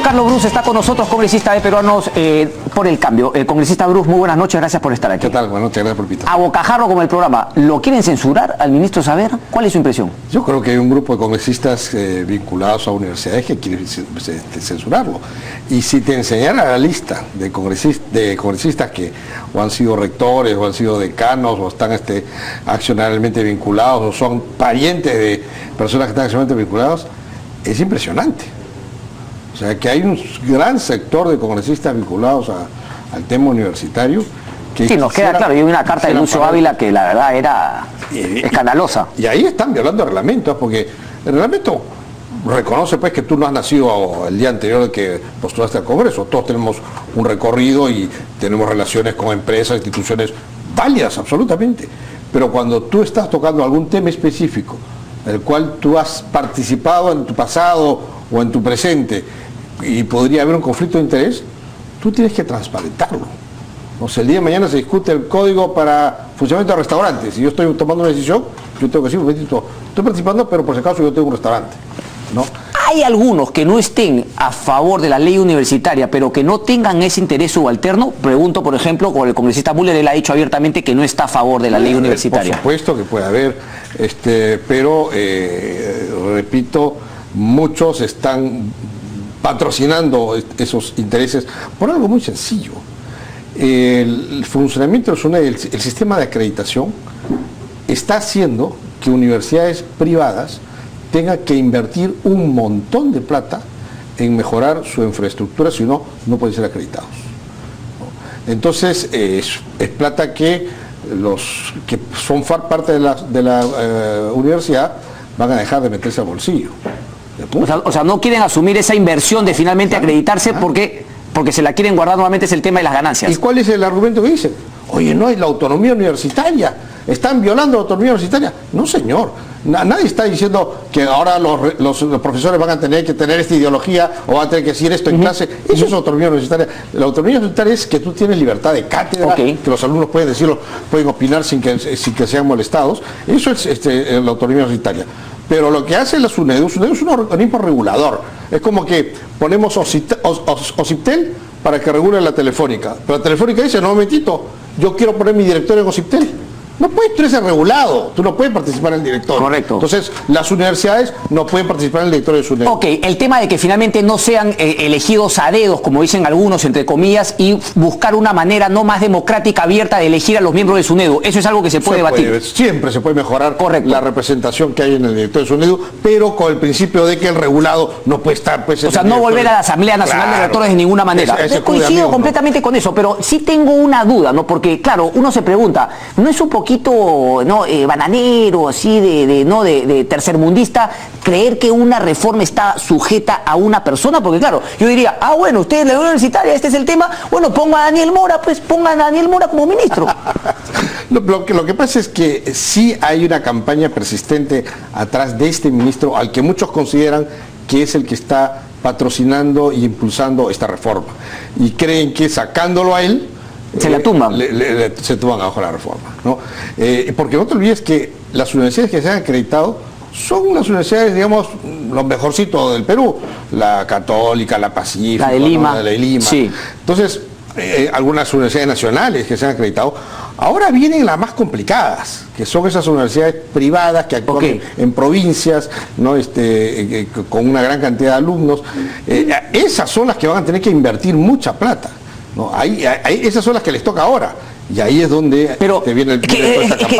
Carlos Brus está con nosotros, congresista de Peruanos por el Cambio. Congresista Brus, muy buenas noches, gracias por estar aquí. ¿Qué tal? Buenas noches, gracias por invitar. A bocajarro como el programa, ¿lo quieren censurar al ministro Saavedra? ¿Cuál es su impresión? Yo creo que hay un grupo de congresistas vinculados a universidades que quieren censurarlo. Y si te enseñara la lista de congresistas que o han sido rectores, o han sido decanos, o están accionariamente vinculados, o son parientes de personas que están accionariamente vinculados, es impresionante. O sea, que hay un gran sector de congresistas vinculados al tema universitario. Que sí, nos queda claro. Yo vi una carta de Lucio Ávila que la verdad era escandalosa. Y ahí están violando reglamentos, porque el reglamento reconoce pues que tú no has nacido el día anterior de que postulaste al Congreso. Todos tenemos un recorrido y tenemos relaciones con empresas, instituciones válidas, absolutamente. Pero cuando tú estás tocando algún tema específico, del cual tú has participado en tu pasado o en tu presente, y podría haber un conflicto de interés, tú tienes que transparentarlo. O sea, el día de mañana se discute el código para funcionamiento de restaurantes, y yo estoy tomando una decisión, yo tengo que decir, estoy participando, pero por si acaso yo tengo un restaurante, ¿no? ¿Hay algunos que no estén a favor de la ley universitaria, pero que no tengan ese interés subalterno? Pregunto, por ejemplo, con el congresista Müller, él ha dicho abiertamente que no está a favor de la ley universitaria. Por supuesto que puede haber, pero, repito, muchos están patrocinando esos intereses por algo muy sencillo. El funcionamiento del SUNEDU, el sistema de acreditación, está haciendo que universidades privadas tengan que invertir un montón de plata en mejorar su infraestructura, si no, no pueden ser acreditados. Entonces, es plata que los que son parte de la universidad van a dejar de meterse al bolsillo. O sea, no quieren asumir esa inversión de finalmente acreditarse porque se la quieren guardar. Nuevamente es el tema de las ganancias. ¿Y cuál es el argumento que dicen? Oye, no hay la autonomía universitaria, están violando la autonomía universitaria. No, señor, nadie está diciendo que ahora los profesores van a tener que tener esta ideología o van a tener que decir esto en clase. Eso es autonomía universitaria. La autonomía universitaria es que tú tienes libertad de cátedra, que los alumnos pueden decirlo, pueden opinar sin que sean molestados. Eso es la autonomía universitaria. Pero lo que hace la SUNEDU es un organismo regulador. Es como que ponemos OCIPTEL para que regule la Telefónica. Pero la Telefónica dice, no, momentito, yo quiero poner mi directorio en OCIPTEL. No puedes, tú eres regulado, tú no puedes participar en el directorio. Correcto. Entonces, las universidades no pueden participar en el directorio de SUNEDU. Ok, el tema de que finalmente no sean elegidos a dedos, como dicen algunos, entre comillas, y buscar una manera no más democrática, abierta, de elegir a los miembros de SUNEDU. Eso es algo que se puede debatir. Siempre se puede mejorar la representación que hay en el directorio de SUNEDU, pero con el principio de que el regulado no puede estar... Pues, o sea, no volver a la Asamblea Nacional de Rectores de ninguna manera. Coincido completamente con eso, pero sí tengo una duda, ¿no? Porque, claro, uno se pregunta, ¿no es un poquito bananero, así de tercermundista, creer que una reforma está sujeta a una persona? Porque claro, yo diría, bueno, ustedes la universitaria, este es el tema, bueno, ponga a Daniel Mora, pues pongan a Daniel Mora como ministro. Lo que pasa es que sí hay una campaña persistente atrás de este ministro, al que muchos consideran que es el que está patrocinando e impulsando esta reforma. Y creen que sacándolo a él, se la tumban. Se tumban abajo la reforma, ¿no? Porque no te olvides que las universidades que se han acreditado son las universidades, digamos, los mejorcitos del Perú. La Católica, la Pacífica, la de Lima. ¿no? La de Lima. Sí. Entonces, algunas universidades nacionales que se han acreditado. Ahora vienen las más complicadas, que son esas universidades privadas que actúan en provincias, ¿no? Con una gran cantidad de alumnos. Esas son las que van a tener que invertir mucha plata. No, esas son las que les toca ahora. Y ahí es donde te viene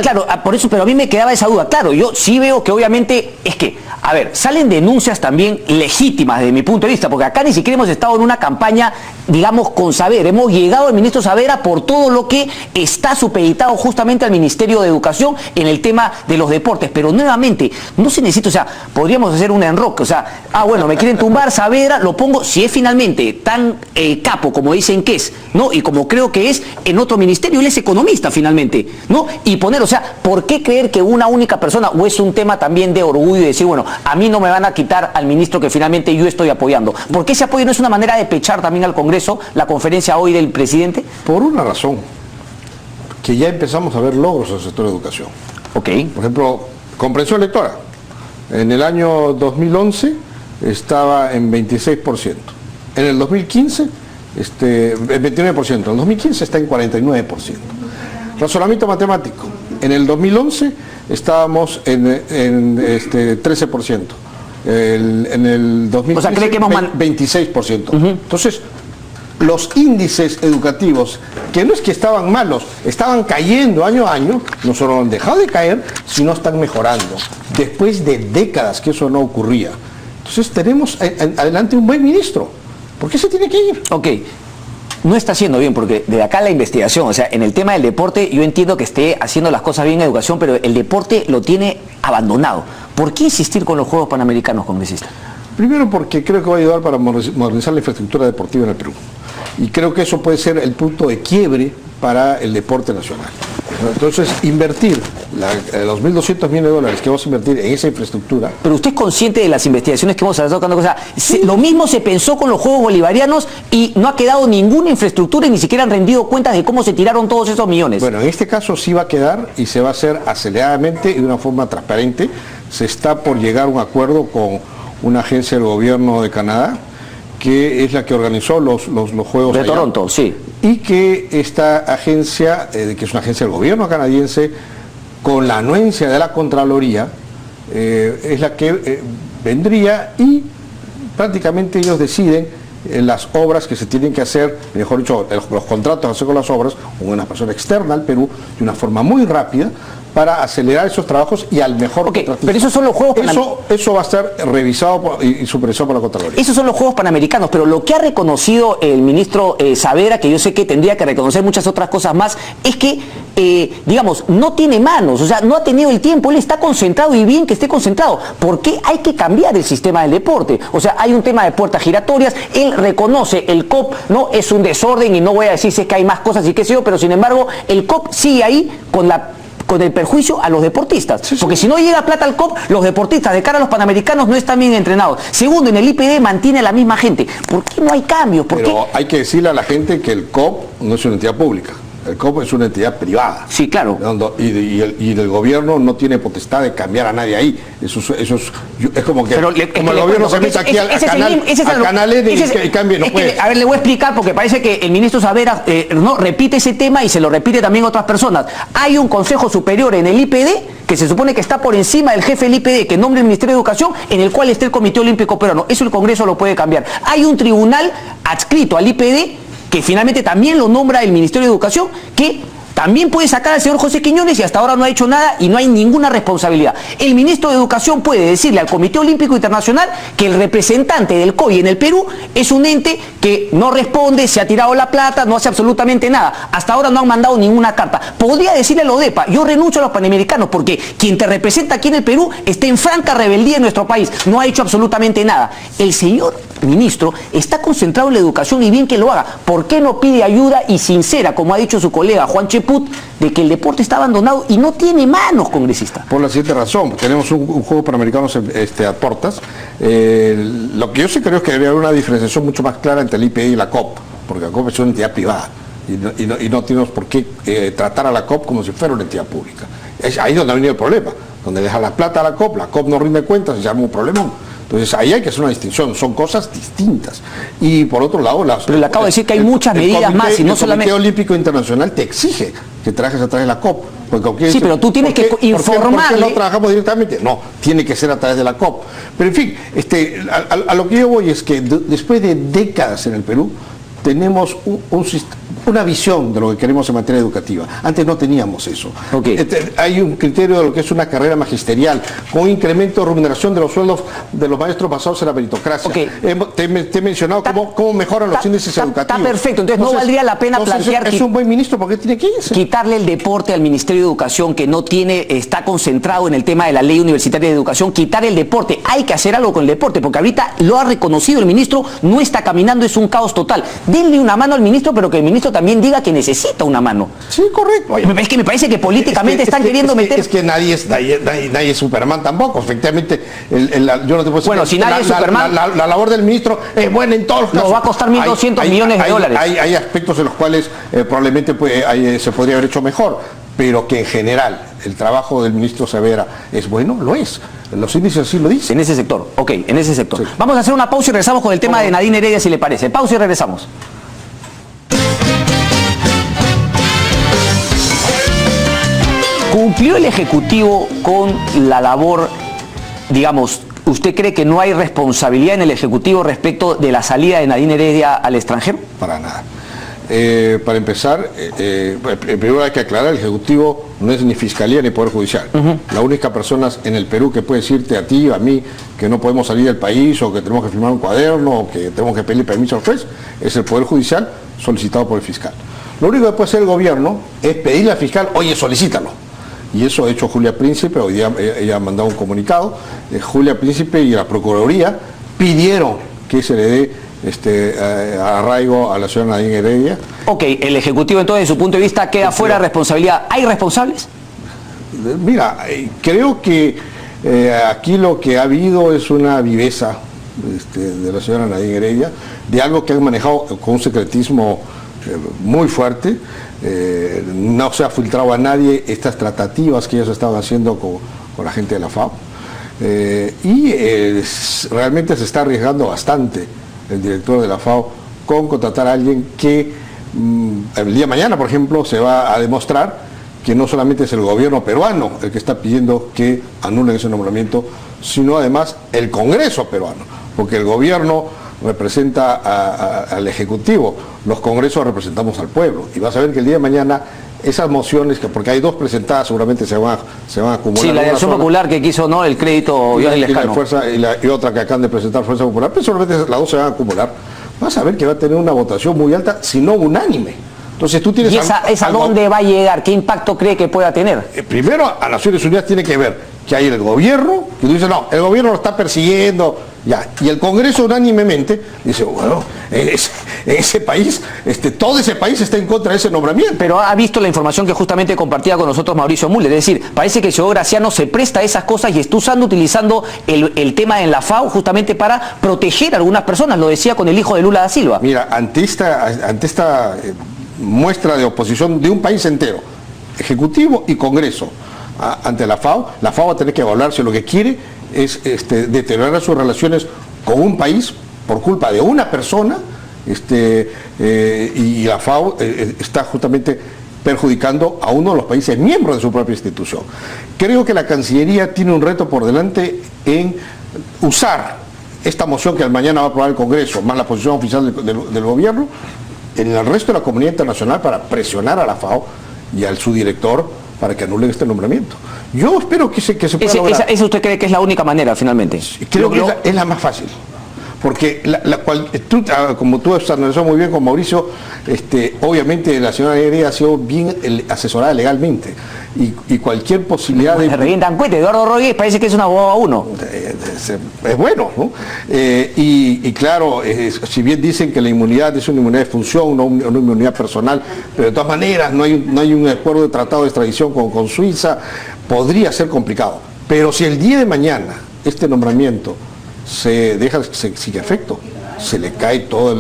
claro, por eso, pero a mí me quedaba esa duda. Claro, yo sí veo que obviamente es que, a ver, salen denuncias también legítimas desde mi punto de vista, porque acá ni siquiera hemos estado en una campaña, digamos, con Saavedra. Hemos llegado al ministro Saavedra por todo lo que está supeditado justamente al Ministerio de Educación en el tema de los deportes. Pero nuevamente, no se necesita, o sea, podríamos hacer un enroque, o sea, bueno, me quieren tumbar Saavedra, lo pongo, si es finalmente tan capo como dicen que es, ¿no? Y como creo que es en otro ministerio, él es economista finalmente, ¿no? Y poner, o sea, ¿por qué creer que una única persona, o es un tema también de orgullo y decir, bueno, a mí no me van a quitar al ministro que finalmente yo estoy apoyando? ¿Por qué ese apoyo no es una manera de pechar también al Congreso la conferencia hoy del presidente? Por una razón, que ya empezamos a ver logros en el sector de educación. Ok. Por ejemplo, comprensión lectora. En el año 2011 estaba en 26%. en el 2015, 29%, en el 2015 está en 49%. Razonamiento matemático, en el 2011 estábamos en 13%. En el 2015, o sea, ¿cree que hemos 26%. Entonces, los índices educativos, que no es que estaban malos, estaban cayendo año a año, no solo han dejado de caer, sino están mejorando. Después de décadas que eso no ocurría. Entonces tenemos adelante un buen ministro. ¿Por qué se tiene que ir? Ok. No está haciendo bien, porque de acá la investigación, o sea, en el tema del deporte, yo entiendo que esté haciendo las cosas bien en educación, pero el deporte lo tiene abandonado. ¿Por qué insistir con los Juegos Panamericanos, congresista? Primero porque creo que va a ayudar para modernizar la infraestructura deportiva en el Perú. Y creo que eso puede ser el punto de quiebre para el deporte nacional. Entonces, invertir los 1.200 millones de dólares que vamos a invertir en esa infraestructura. Pero usted es consciente de las investigaciones que hemos estado tocando. O sea, lo mismo se pensó con los Juegos Bolivarianos y no ha quedado ninguna infraestructura y ni siquiera han rendido cuentas de cómo se tiraron todos esos millones. Bueno, en este caso sí va a quedar y se va a hacer aceleradamente y de una forma transparente. Se está por llegar a un acuerdo con una agencia del gobierno de Canadá, que es la que organizó los Juegos de allá. Toronto, sí. Y que esta agencia, que es una agencia del gobierno canadiense, con la anuencia de la Contraloría, es la que vendría y prácticamente ellos deciden las obras que se tienen que hacer, mejor dicho, los contratos a hacer con las obras, con una persona externa al Perú, de una forma muy rápida, para acelerar esos trabajos y al mejor contratista. Pero esos son los Juegos Panamericanos. Eso va a estar revisado y supervisado por la Contraloría. Esos son los Juegos Panamericanos, pero lo que ha reconocido el ministro Saavedra, que yo sé que tendría que reconocer muchas otras cosas más, es que, digamos, no tiene manos, o sea, no ha tenido el tiempo, él está concentrado y bien que esté concentrado. ¿Por qué hay que cambiar el sistema del deporte? O sea, hay un tema de puertas giratorias, él reconoce, el COP no es un desorden y no voy a decir si es que hay más cosas y qué sé yo, pero sin embargo, el COP sigue ahí con el perjuicio a los deportistas. Sí, porque si no llega plata al COP, los deportistas de cara a los Panamericanos no están bien entrenados. Segundo, en el IPD mantiene a la misma gente. ¿Por qué no hay cambio? Pero hay que decirle a la gente que el COP no es una entidad pública. El COP es una entidad privada. Sí, claro. Y el gobierno no tiene potestad de cambiar a nadie ahí. Eso es como que como el gobierno se mete aquí al canal N y cambie, no puede. A ver, le voy a explicar porque parece que el ministro Saavedra no repite ese tema y se lo repite también otras personas. Hay un consejo superior en el IPD que se supone que está por encima del jefe del IPD, que nombra el Ministerio de Educación, en el cual está el Comité Olímpico Peruano. Eso el Congreso lo puede cambiar. Hay un tribunal adscrito al IPD que finalmente también lo nombra el Ministerio de Educación, que también puede sacar al señor José Quiñones y hasta ahora no ha hecho nada y no hay ninguna responsabilidad. El ministro de Educación puede decirle al Comité Olímpico Internacional que el representante del COI en el Perú es un ente que no responde, se ha tirado la plata, no hace absolutamente nada. Hasta ahora no han mandado ninguna carta. Podría decirle a la ODEPA, yo renuncio a los Panamericanos porque quien te representa aquí en el Perú está en franca rebeldía en nuestro país, no ha hecho absolutamente nada. El señor ministro está concentrado en la educación y bien que lo haga. ¿Por qué no pide ayuda y sincera, como ha dicho su colega Juan Cheput, de que el deporte está abandonado y no tiene manos, congresista? Por la siguiente razón, tenemos un juego panamericano a puertas. Lo que yo sí creo es que debe haber una diferenciación mucho más clara entre el IPD y la COP, porque la COP es una entidad privada y no tenemos por qué tratar a la COP como si fuera una entidad pública. Es ahí donde ha venido el problema, donde deja la plata a la COP no rinde cuentas y se arma un problemón. Entonces ahí hay que hacer una distinción, son cosas distintas. Y por otro lado, pero le acabo de decir que hay muchas medidas más y no solamente... El Comité Olímpico Internacional te exige que trabajes a través de la COP. Sí, pero tú tienes que informarle... ¿Por qué no trabajamos directamente? No, tiene que ser a través de la COP. Pero en fin, a lo que yo voy es que después de décadas en el Perú, tenemos una visión de lo que queremos en materia educativa. Antes no teníamos eso. Okay. Hay un criterio de lo que es una carrera magisterial, con un incremento de remuneración de los sueldos de los maestros basados en la meritocracia. Okay. Te he mencionado cómo mejoran los índices educativos. Está perfecto, entonces no valdría la pena plantear... Es un buen ministro, ¿por qué tiene que irse? Quitarle el deporte al Ministerio de Educación, que no está concentrado en el tema de la ley universitaria de educación, quitar el deporte. Hay que hacer algo con el deporte, porque ahorita lo ha reconocido el ministro, no está caminando, es un caos total. Denle una mano al ministro, pero que el ministro también diga que necesita una mano. Sí, correcto. Es que me parece que políticamente están queriendo meter... Es que nadie es Superman tampoco. Efectivamente, yo no te puedo decir... Bueno, si nadie es Superman... La labor del ministro es buena en todos los casos. Nos va a costar 1.200 millones de dólares. Hay aspectos en los cuales probablemente se podría haber hecho mejor. pero que en general el trabajo del ministro Saavedra es bueno, lo es. Los índices así lo dicen. En ese sector, ok, en ese sector. Sí. Vamos a hacer una pausa y regresamos con el tema de Nadine Heredia, si le parece. Pausa y regresamos. ¿Cumplió el Ejecutivo con la labor, digamos, usted cree que no hay responsabilidad en el Ejecutivo respecto de la salida de Nadine Heredia al extranjero? Para nada. Para empezar, primero hay que aclarar, el Ejecutivo no es ni Fiscalía ni Poder Judicial. La única persona en el Perú que puede decirte a ti o a mí que no podemos salir del país o que tenemos que firmar un cuaderno o que tenemos que pedir permiso al juez es el Poder Judicial solicitado por el fiscal. Lo único que puede hacer el gobierno es pedirle al fiscal, oye, solicítalo. Y eso ha hecho Julia Príncipe, hoy día ella ha mandado un comunicado. Julia Príncipe y la Procuraduría pidieron que se le dé arraigo a la señora Nadine Heredia. Ok, el Ejecutivo entonces, desde su punto de vista, queda fuera de responsabilidad. ¿Hay responsables? Mira, creo que aquí lo que ha habido es una viveza de la señora Nadine Heredia, de algo que han manejado con un secretismo muy fuerte. No se ha filtrado a nadie estas tratativas que ellos estaban haciendo con la gente de la FAO. Realmente se está arriesgando bastante el director de la FAO con contratar a alguien que el día de mañana, por ejemplo, se va a demostrar que no solamente es el gobierno peruano el que está pidiendo que anulen ese nombramiento, sino además el Congreso peruano, porque el gobierno representa al Ejecutivo, los congresos representamos al pueblo, y vas a ver que el día de mañana esas mociones, porque hay dos presentadas, seguramente se van a acumular. Sí, la de Acción Popular que quiso, ¿no?, el crédito y otra que acaban de presentar Fuerza Popular, pero seguramente las dos se van a acumular. Vas a ver que va a tener una votación muy alta, si no unánime. Entonces tú tienes... ¿Y esa dónde va a llegar? ¿Qué impacto cree que pueda tener? Primero, a Naciones Unidas tiene que ver que hay el gobierno, que tú dices, no, el gobierno lo está persiguiendo, ya, y el Congreso unánimemente dice, bueno, en ese país, todo ese país está en contra de ese nombramiento. Pero ha visto la información que justamente compartía con nosotros Mauricio Müller, es decir, parece que el señor Graciano se presta a esas cosas y está utilizando el tema en la FAO justamente para proteger a algunas personas, lo decía con el hijo de Lula da Silva. Mira, ante esta muestra de oposición de un país entero, Ejecutivo y Congreso, ante la FAO va a tener que evaluar si lo que quiere es deteriorar sus relaciones con un país por culpa de una persona, y la FAO está justamente perjudicando a uno de los países miembros de su propia institución. Creo que la Cancillería tiene un reto por delante en usar esta moción que mañana va a aprobar el Congreso, más la posición oficial del gobierno, en el resto de la comunidad internacional para presionar a la FAO y al subdirector para que anulen este nombramiento. Yo espero que se pueda lograr. ¿Esa usted cree que es la única manera, finalmente? Creo que es la más fácil. Porque como tú has analizado muy bien con Mauricio, obviamente la señora Heredia ha sido bien asesorada legalmente. Y cualquier posibilidad de... Revientan cuete, Eduardo Rodríguez parece que es un abogado a uno. Es bueno, ¿no? Y claro, si bien dicen que la inmunidad es una inmunidad de función, no una inmunidad personal, pero de todas maneras no hay un acuerdo de tratado de extradición con Suiza, podría ser complicado. Pero si el día de mañana este nombramiento se sigue efecto, se le cae todo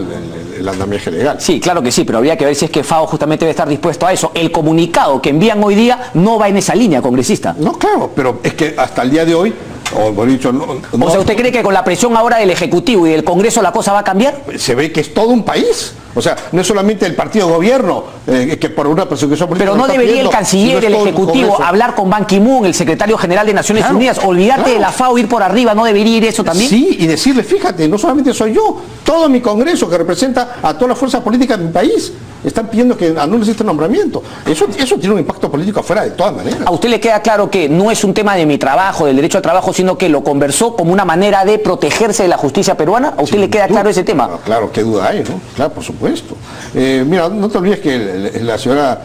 el andamiaje legal. Sí, claro que sí, pero habría que ver si es que FAO justamente debe estar dispuesto a eso. El comunicado que envían hoy día no va en esa línea, congresista. No, claro, pero es que hasta el día de hoy, o sea, ¿usted cree que con la presión ahora del Ejecutivo y del Congreso la cosa va a cambiar? Se ve que es todo un país. O sea, no es solamente el partido de gobierno que por una persecución política... Pero no debería el canciller, el Ejecutivo, hablar con Ban Ki-moon, el secretario general de Naciones Unidas, olvidarte de la FAO, ir por arriba, ¿no debería ir eso también? Sí, y decirle, fíjate, no solamente soy yo, todo mi Congreso que representa a todas las fuerzas políticas de mi país, están pidiendo que anules este nombramiento. Eso tiene un impacto político afuera de todas maneras. ¿A usted le queda claro que no es un tema de mi trabajo, del derecho al trabajo, sino que lo conversó como una manera de protegerse de la justicia peruana? ¿A usted le queda claro ese tema? Claro, qué duda hay, ¿no? Claro, por supuesto. Mira, no te olvides que la señora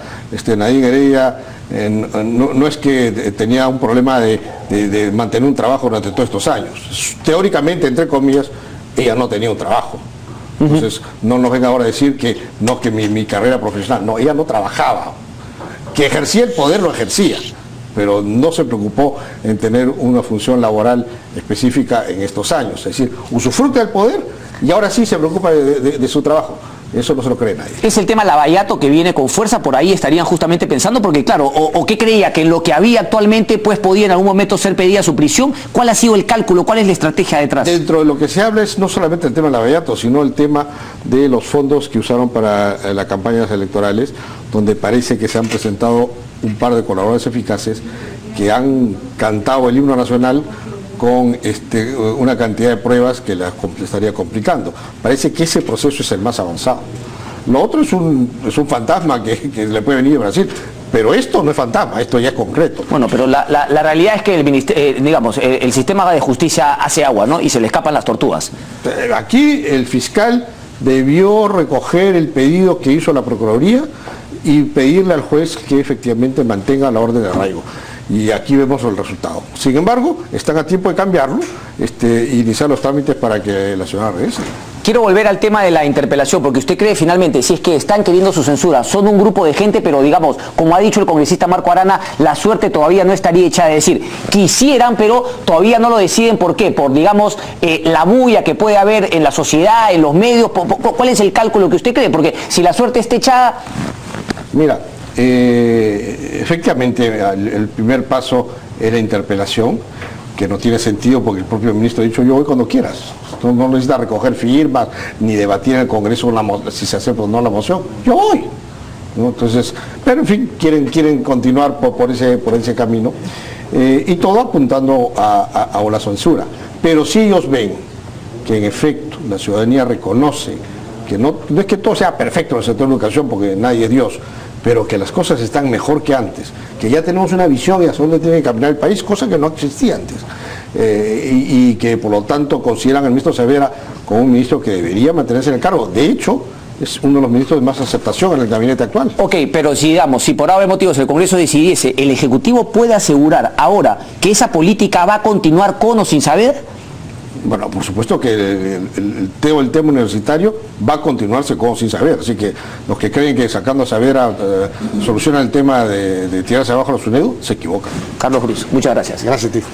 Nadine Heredia no es que tenía un problema de mantener un trabajo durante todos estos años. Teóricamente, entre comillas, ella no tenía un trabajo. Entonces, no nos venga ahora a decir que mi carrera profesional, no, ella no trabajaba. Que ejercía el poder, lo ejercía, pero no se preocupó en tener una función laboral específica en estos años. Es decir, usufructa del poder y ahora sí se preocupa de su trabajo. Eso no se lo cree nadie. Es el tema Lavallato que viene con fuerza, por ahí estarían justamente pensando, porque claro, o qué creía, que en lo que había actualmente pues podía en algún momento ser pedida su prisión. ¿Cuál ha sido el cálculo? ¿Cuál es la estrategia detrás? Dentro de lo que se habla es no solamente el tema de Lavallato, sino el tema de los fondos que usaron para las campañas electorales, donde parece que se han presentado un par de colaboradores eficaces que han cantado el himno nacional con una cantidad de pruebas que las estaría complicando. Parece que ese proceso es el más avanzado. Lo otro es un fantasma que le puede venir a Brasil, pero esto no es fantasma, esto ya es concreto. Bueno, pero la realidad es que el sistema de justicia hace agua, ¿no? Y se le escapan las tortugas. Aquí el fiscal debió recoger el pedido que hizo la Procuraduría y pedirle al juez que efectivamente mantenga la orden de arraigo. Y aquí vemos el resultado. Sin embargo, están a tiempo de cambiarlo y iniciar los trámites para que la ciudad regrese. Quiero volver al tema de la interpelación, porque usted cree finalmente, si es que están queriendo su censura, son un grupo de gente, pero digamos, como ha dicho el congresista Marco Arana, la suerte todavía no estaría hecha, de decir, quisieran, pero todavía no lo deciden. ¿Por qué? Por, digamos, la bulla que puede haber en la sociedad, en los medios. ¿Cuál es el cálculo que usted cree? Porque si la suerte está echada... Mira, efectivamente el primer paso es la interpelación, que no tiene sentido porque el propio ministro ha dicho yo voy cuando quieras. No necesita recoger firmas ni debatir en el Congreso si se acepta o no la moción. Yo voy, ¿no? Entonces, pero en fin, quieren continuar por ese camino y todo apuntando a una censura. Pero si ellos ven que en efecto la ciudadanía reconoce que no es que todo sea perfecto en el sector de educación porque nadie es Dios, pero que las cosas están mejor que antes, que ya tenemos una visión y hacia dónde tiene que caminar el país, cosa que no existía antes, y que por lo tanto consideran al ministro Savera como un ministro que debería mantenerse en el cargo. De hecho, es uno de los ministros de más aceptación en el gabinete actual. Ok, pero si por ahora motivos el Congreso decidiese, ¿el Ejecutivo puede asegurar ahora que esa política va a continuar con o sin saber? Bueno, por supuesto que el tema universitario va a continuarse con sin saber, así que los que creen que sacando a Savera solucionan el tema de tirarse abajo a los SUNEDU, se equivocan. Carlos Cruz, muchas gracias. Gracias a ti.